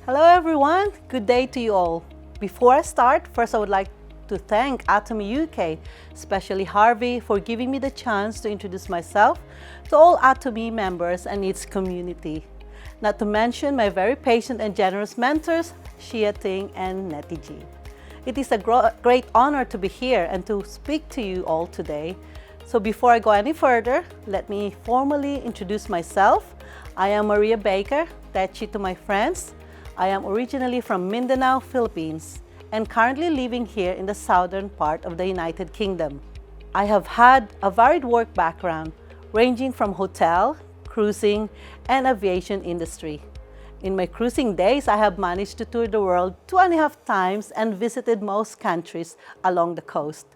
Hello everyone, good day to you all. Before I start, first I would like to thank Atomy UK, especially Harvey, for giving me the chance to introduce myself to all Atomy members and its community. Not to mention my very patient and generous mentors, Shia Ting and Nettie G. It is a great honor to be here and to speak to you all today. So before I go any further, let me formally introduce myself. I am Maria Baker, Techi to my friends. I am originally from Mindanao, Philippines, and currently living here in the southern part of the United Kingdom. I have had a varied work background, ranging from hotel, cruising, and aviation industry. In my cruising days, I have managed to tour the world 2.5 times and visited most countries along the coast.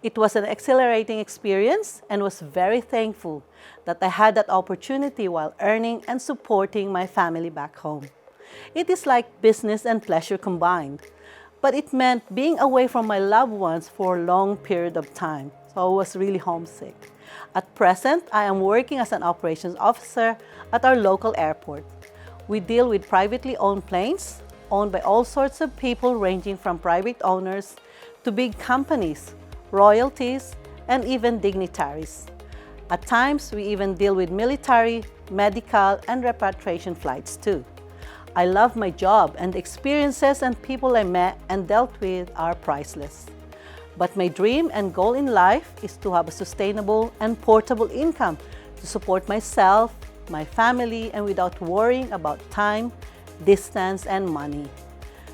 It was an exhilarating experience and was very thankful that I had that opportunity while earning and supporting my family back home. It is like business and pleasure combined, but it meant being away from my loved ones for a long period of time, so I was really homesick. At present, I am working as an operations officer at our local airport. We deal with privately owned planes, owned by all sorts of people ranging from private owners to big companies, royalties, and even dignitaries. At times, we even deal with military, medical, and repatriation flights too. I love my job, and the experiences and people I met and dealt with are priceless. But my dream and goal in life is to have a sustainable and portable income to support myself, my family, and without worrying about time, distance, and money.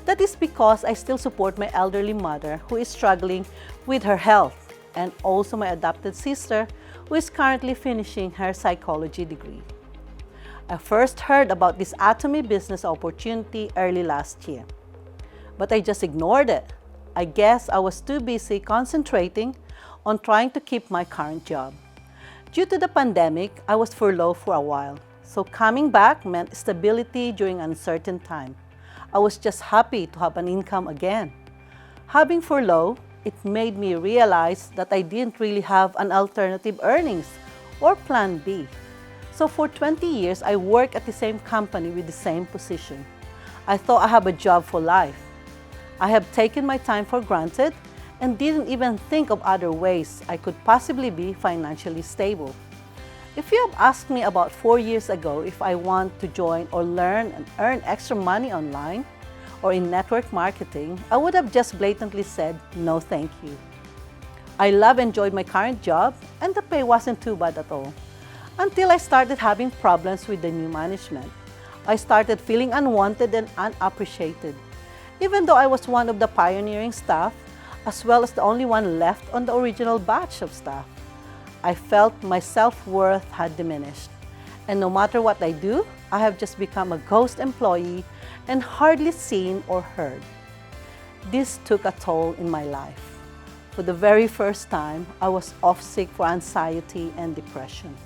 That is because I still support my elderly mother who is struggling with her health, and also my adopted sister who is currently finishing her psychology degree. I first heard about this Atomy business opportunity early last year, but I just ignored it. I guess I was too busy concentrating on trying to keep my current job. Due to the pandemic, I was furloughed for a while, so coming back meant stability during uncertain time. I was just happy to have an income again. Having furlough, it made me realize that I didn't really have an alternative earnings or plan B. So for 20 years, I worked at the same company with the same position. I thought I have a job for life. I have taken my time for granted and didn't even think of other ways I could possibly be financially stable. If you have asked me about 4 years ago if I want to join or learn and earn extra money online or in network marketing, I would have just blatantly said, no thank you. I love and enjoyed my current job and the pay wasn't too bad at all. Until I started having problems with the new management. I started feeling unwanted and unappreciated. Even though I was one of the pioneering staff, as well as the only one left on the original batch of staff, I felt my self-worth had diminished. And no matter what I do, I have just become a ghost employee and hardly seen or heard. This took a toll in my life. For the very first time, I was off sick for anxiety and depression.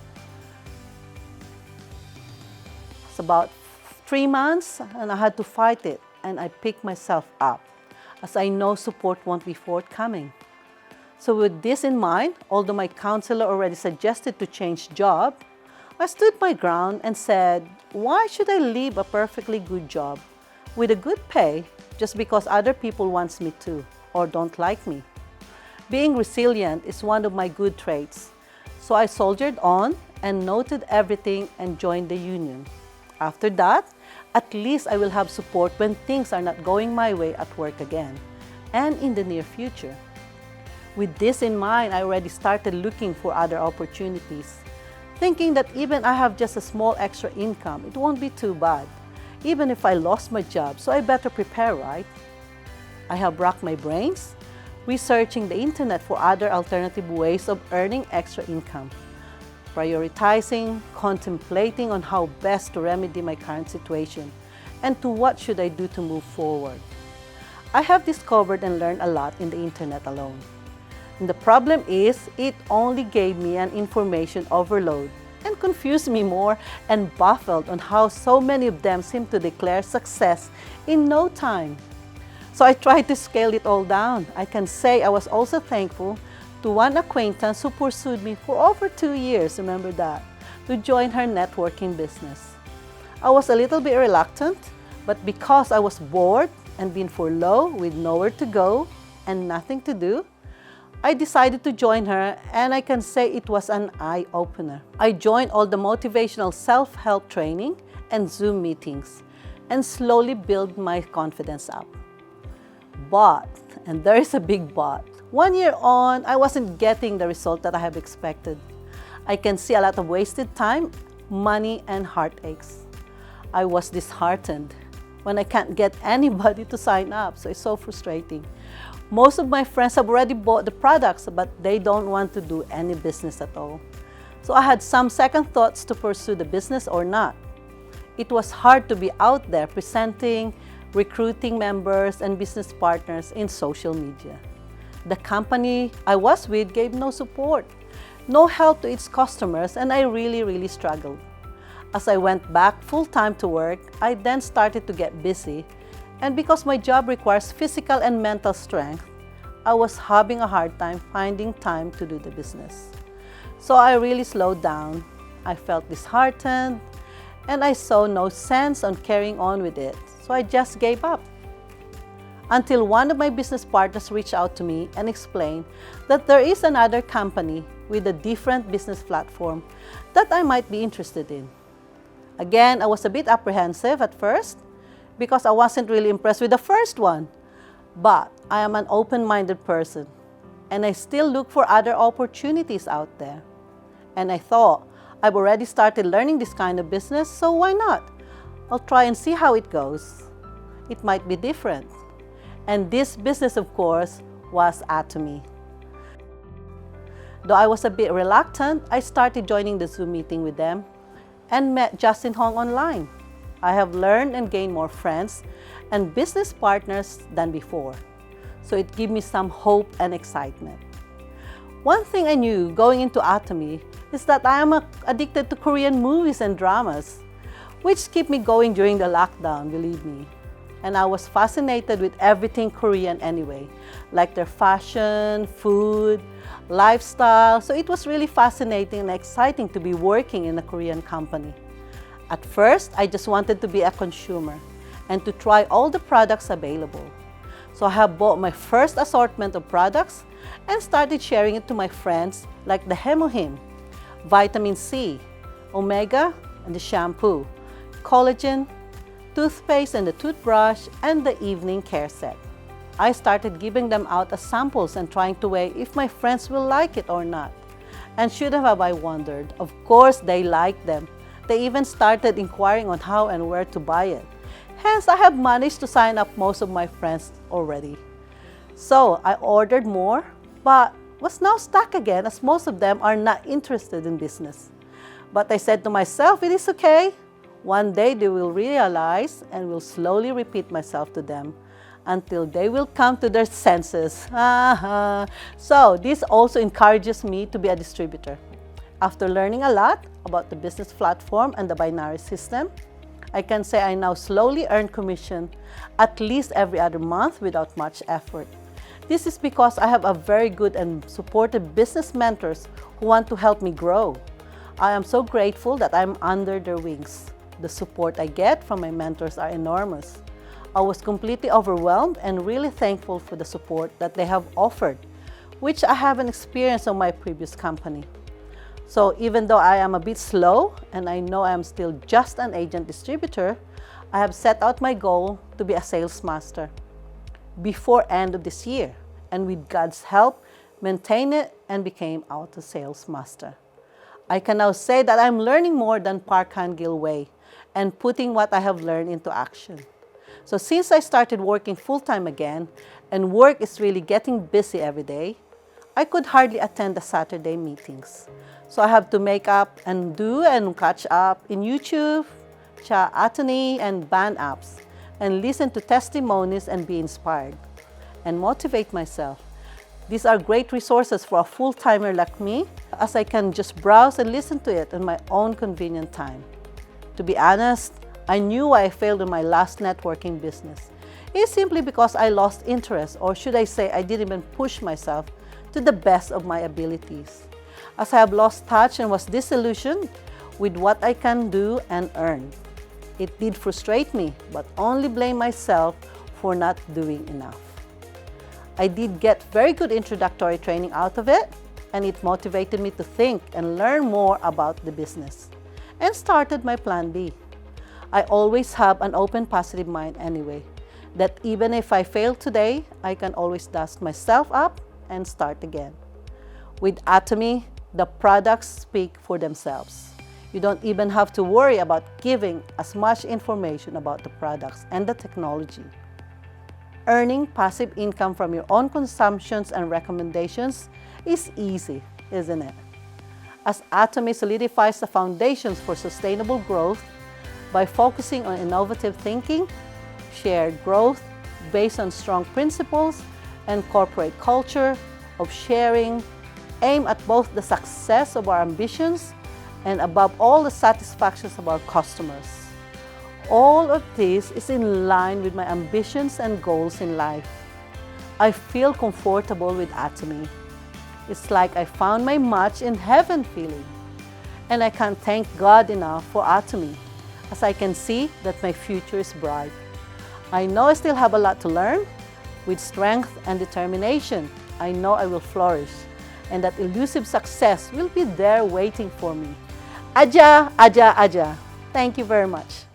It's about 3 months and I had to fight it, and I picked myself up as I know support won't be forthcoming. So with this in mind, although my counselor already suggested to change job, I stood my ground and said, why should I leave a perfectly good job with a good pay just because other people wants me to or don't like me? Being resilient is one of my good traits. So I soldiered on and noted everything and joined the union. After that, at least I will have support when things are not going my way at work again and in the near future. With this in mind, I already started looking for other opportunities, thinking that even I have just a small extra income, it won't be too bad, even if I lost my job, so I better prepare, right? I have racked my brains, researching the internet for other alternative ways of earning extra income, prioritizing, contemplating on how best to remedy my current situation, and to what should I do to move forward. I have discovered and learned a lot in the internet alone. And the problem is, it only gave me an information overload and confused me more and baffled on how so many of them seem to declare success in no time. So I tried to scale it all down. I can say I was also thankful to one acquaintance who pursued me for over 2 years, remember that, to join her networking business. I was a little bit reluctant, But because I was bored and been furloughed with nowhere to go and nothing to do, I decided to join her, and I can say it was an eye-opener. I joined all the motivational self-help training and Zoom meetings and slowly built my confidence up. But, and there is a big but, 1 year on, I wasn't getting the result that I have expected. I can see a lot of wasted time, money, and heartaches. I was disheartened when I can't get anybody to sign up, so it's so frustrating. Most of my friends have already bought the products, but they don't want to do any business at all. So I had some second thoughts to pursue the business or not. It was hard to be out there presenting, recruiting members and business partners in social media. The company I was with gave no support, no help to its customers, and I really struggled. As I went back full-time to work, I then started to get busy, and because my job requires physical and mental strength, I was having a hard time finding time to do the business. So I really slowed down. I felt disheartened, and I saw no sense on carrying on with it, so I just gave up. Until one of my business partners reached out to me and explained that there is another company with a different business platform that I might be interested in. Again, I was a bit apprehensive at first because I wasn't really impressed with the first one. But I am an open-minded person, and I still look for other opportunities out there. And I thought, I've already started learning this kind of business, so why not? I'll try and see how it goes. It might be different. And this business, of course, was Atomy. Though I was a bit reluctant, I started joining the Zoom meeting with them and met Justin Hong online. I have learned and gained more friends and business partners than before. So it gave me some hope and excitement. One thing I knew going into Atomy is that I am addicted to Korean movies and dramas, which keep me going during the lockdown, believe me. And I was fascinated with everything Korean anyway, like their fashion, food, lifestyle. So it was really fascinating and exciting to be working in a Korean company. At first, I just wanted to be a consumer and to try all the products available. So I have bought my first assortment of products and started sharing it to my friends, like the Hemohim, vitamin C, omega, and the shampoo, collagen, toothpaste and the toothbrush, and the evening care set. I started giving them out as samples and trying to weigh if my friends will like it or not. And should have I wondered, of course they liked them. They even started inquiring on how and where to buy it. Hence, I have managed to sign up most of my friends already. So I ordered more, but was now stuck again as most of them are not interested in business. But I said to myself, it is okay. One day they will realize and will slowly repeat myself to them until they will come to their senses. So this also encourages me to be a distributor. After learning a lot about the business platform and the binary system, I can say I now slowly earn commission at least every other month without much effort. This is because I have a very good and supportive business mentors who want to help me grow. I am so grateful that I'm under their wings. The support I get from my mentors are enormous. I was completely overwhelmed and really thankful for the support that they have offered, which I haven't experienced on my previous company. So even though I am a bit slow and I know I am still just an agent distributor, I have set out my goal to be a sales master before end of this year, and with God's help, maintain it and became auto sales master. I can now say that I'm learning more than Park Han-gil way and putting what I have learned into action. So since I started working full-time again and work is really getting busy every day, I could hardly attend the Saturday meetings. So I have to make up and do and catch up in YouTube, Atomy, and band apps, and listen to testimonies and be inspired and motivate myself. These are great resources for a full-timer like me, as I can just browse and listen to it in my own convenient time. To be honest, I knew why I failed in my last networking business. It's simply because I lost interest, or should I say I didn't even push myself to the best of my abilities, as I have lost touch and was disillusioned with what I can do and earn. It did frustrate me, but only blame myself for not doing enough. I did get very good introductory training out of it, and it motivated me to think and learn more about the business, and started my plan B. I always have an open, positive mind anyway, that even if I fail today, I can always dust myself up and start again. With Atomy, the products speak for themselves. You don't even have to worry about giving as much information about the products and the technology. Earning passive income from your own consumptions and recommendations is easy, isn't it? As Atomy solidifies the foundations for sustainable growth by focusing on innovative thinking, shared growth based on strong principles, and corporate culture of sharing, aim at both the success of our ambitions and above all the satisfactions of our customers. All of this is in line with my ambitions and goals in life. I feel comfortable with Atomy. It's like I found my match in heaven feeling. And I can't thank God enough for Atomy, as I can see that my future is bright. I know I still have a lot to learn. With strength and determination, I know I will flourish, and that elusive success will be there waiting for me. Aja, aja, aja. Thank you very much.